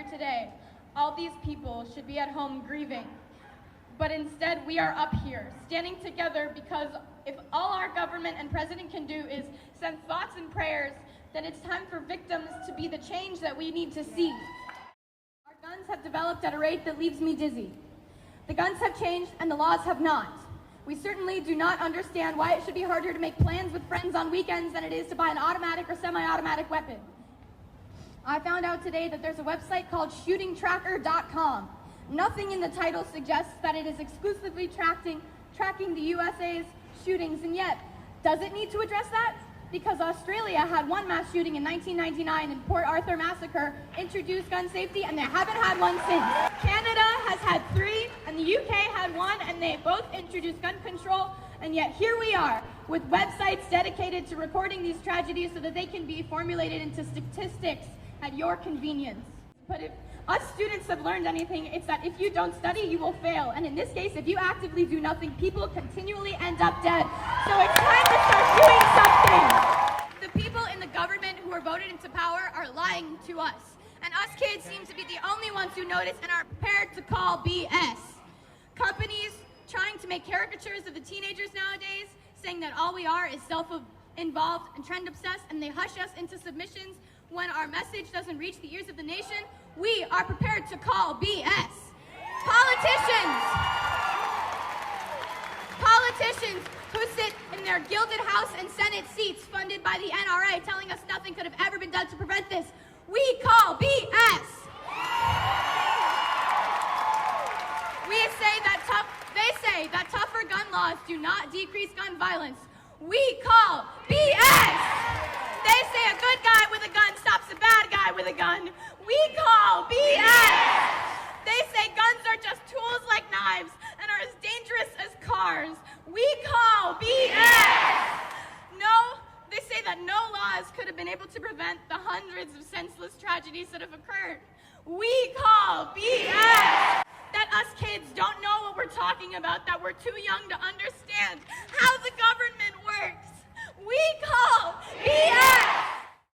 today, all these people should be at home grieving. But instead, we are up here, standing together because if all our government and president can do is send thoughts and prayers, then it's time for victims to be the change that we need to see. Our guns have developed at a rate that leaves me dizzy. The guns have changed and the laws have not. We certainly do not understand why it should be harder to make plans with friends on weekends than it is to buy an automatic or semi-automatic weapon. I found out today that there's a website called shootingtracker.com. Nothing in the title suggests that it is exclusively tracking the USA's shootings, and yet, does it need to address that? Because Australia had one mass shooting in 1999 and Port Arthur massacre introduced gun safety, and they haven't had one since. Canada has had 3, and the UK had 1, and they both introduced gun control, and yet here we are, with websites dedicated to recording these tragedies so that they can be formulated into statistics at your convenience. But if us students have learned anything, it's that if you don't study, you will fail. And in this case, if you actively do nothing, people continually end up dead. So it's time to start doing something. The people in the government who are voted into power are lying to us. And us kids seem to be the only ones who notice and are prepared to call BS. Companies trying to make caricatures of the teenagers nowadays, saying that all we are is self-involved and trend-obsessed, and they hush us into submissions when our message doesn't reach the ears of the nation. We are prepared to call BS. Politicians who sit in their gilded House and Senate seats funded by the NRA telling us nothing could have ever been done to prevent this. We call BS. They say that tougher gun laws do not decrease gun violence. We call BS. They say a good guy with a gun stops a bad guy with a gun. We call BS. They say guns are just tools like knives and are as dangerous as cars. We call BS. No, they say that no laws could have been able to prevent the hundreds of senseless tragedies that have occurred. We call BS. That us kids don't know what we're talking about, that we're too young to understand how the government works. We call BS!